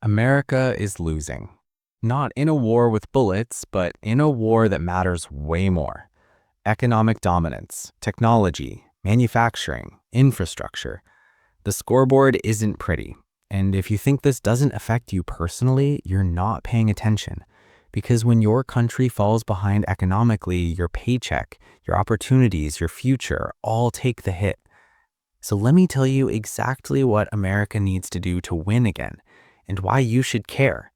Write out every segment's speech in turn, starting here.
America is losing. Not in a war with bullets, but in a war that matters way more. Economic dominance, technology, manufacturing, infrastructure. The scoreboard isn't pretty. And if you think this doesn't affect you personally, you're not paying attention. Because when your country falls behind economically, your paycheck, your opportunities, your future all take the hit. So let me tell you exactly what America needs to do to win again and why you should care.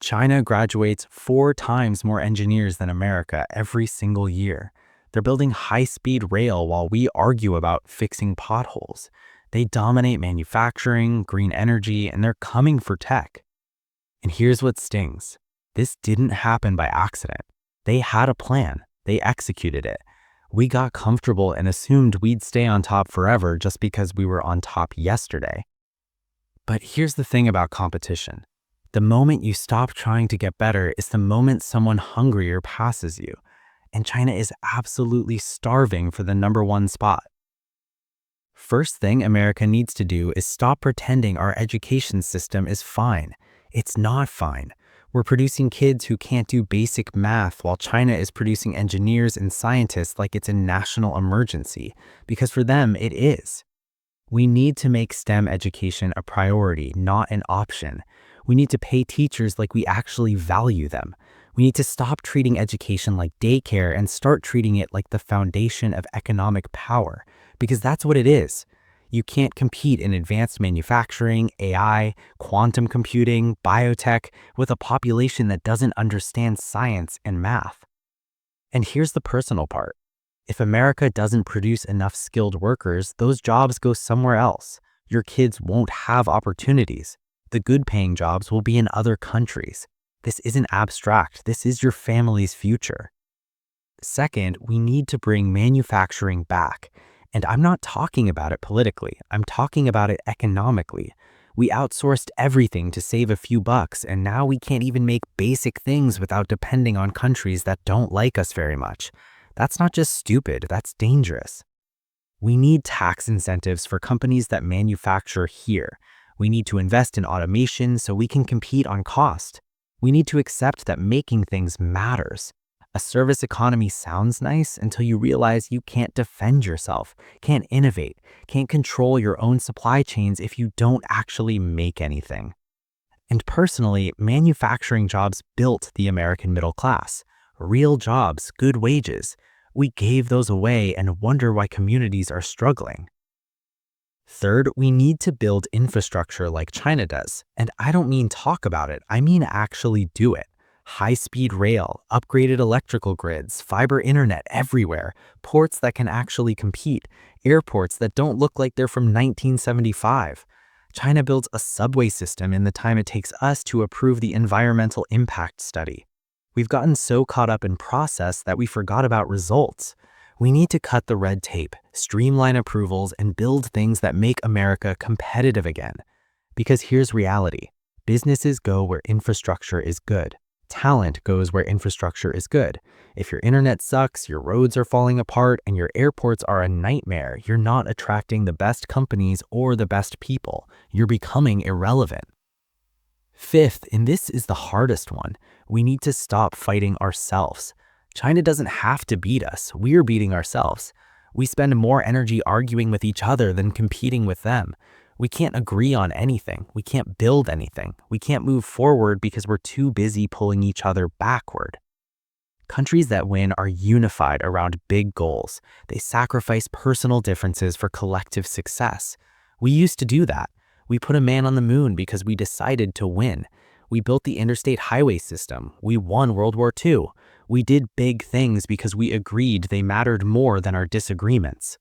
China graduates 4 times more engineers than America every single year. They're building high-speed rail while we argue about fixing potholes. They dominate manufacturing, green energy, and they're coming for tech. And here's what stings. This didn't happen by accident. They had a plan. They executed it. We got comfortable and assumed we'd stay on top forever just because we were on top yesterday. But here's the thing about competition. The moment you stop trying to get better is the moment someone hungrier passes you. And China is absolutely starving for the #1 spot. First thing America needs to do is stop pretending our education system is fine. It's not fine. We're producing kids who can't do basic math while China is producing engineers and scientists like it's a national emergency, because for them it is. We need to make STEM education a priority, not an option. We need to pay teachers like we actually value them. We need to stop treating education like daycare and start treating it like the foundation of economic power, because that's what it is. You can't compete in advanced manufacturing, AI, quantum computing, biotech with a population that doesn't understand science and math. And here's the personal part. If America doesn't produce enough skilled workers, those jobs go somewhere else. Your kids won't have opportunities. The good-paying jobs will be in other countries. This isn't abstract. This is your family's future. Second, we need to bring manufacturing back. And I'm not talking about it politically. I'm talking about it economically. We outsourced everything to save a few bucks, and now we can't even make basic things without depending on countries that don't like us very much. That's not just stupid, that's dangerous. We need tax incentives for companies that manufacture here. We need to invest in automation so we can compete on cost. We need to accept that making things matters. A service economy sounds nice until you realize you can't defend yourself, can't innovate, can't control your own supply chains if you don't actually make anything. And personally, manufacturing jobs built the American middle class. Real jobs, good wages. We gave those away and wonder why communities are struggling. Third, we need to build infrastructure like China does. And I don't mean talk about it, I mean actually do it. High-speed rail, upgraded electrical grids, fiber internet everywhere, ports that can actually compete, airports that don't look like they're from 1975. China builds a subway system in the time it takes us to approve the environmental impact study. We've gotten so caught up in process that we forgot about results. We need to cut the red tape, streamline approvals, and build things that make America competitive again. Because here's reality. Businesses go where infrastructure is good. Talent goes where infrastructure is good. If your internet sucks, your roads are falling apart, and your airports are a nightmare, you're not attracting the best companies or the best people. You're becoming irrelevant. Fifth, and this is the hardest one, we need to stop fighting ourselves. China doesn't have to beat us. We're beating ourselves. We spend more energy arguing with each other than competing with them. We can't agree on anything. We can't build anything. We can't move forward because we're too busy pulling each other backward. Countries that win are unified around big goals. They sacrifice personal differences for collective success. We used to do that. We put a man on the moon because we decided to win. We built the interstate highway system. We won World War II. We did big things because we agreed they mattered more than our disagreements.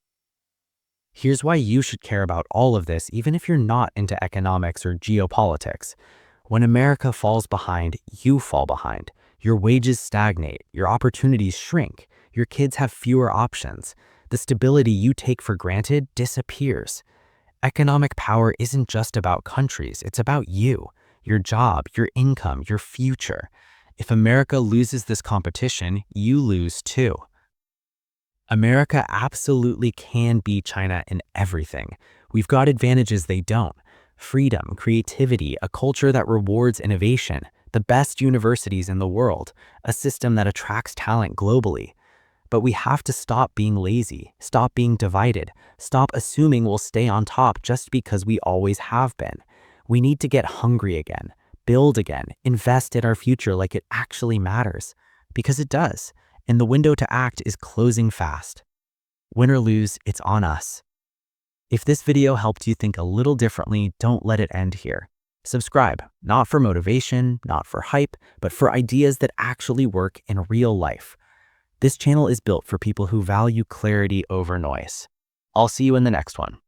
Here's why you should care about all of this even if you're not into economics or geopolitics. When America falls behind, you fall behind. Your wages stagnate, your opportunities shrink, your kids have fewer options. The stability you take for granted disappears. Economic power isn't just about countries, it's about you, your job, your income, your future. If America loses this competition, you lose too. America absolutely can beat China in everything. We've got advantages they don't. freedom, creativity, a culture that rewards innovation, the best universities in the world, a system that attracts talent globally. But we have to stop being lazy, stop being divided, stop assuming we'll stay on top just because we always have been. We need to get hungry again, build again, invest in our future like it actually matters. Because it does, and the window to act is closing fast. Win or lose, it's on us. If this video helped you think a little differently, don't let it end here. Subscribe, not for motivation, not for hype, but for ideas that actually work in real life. This channel is built for people who value clarity over noise. I'll see you in the next one.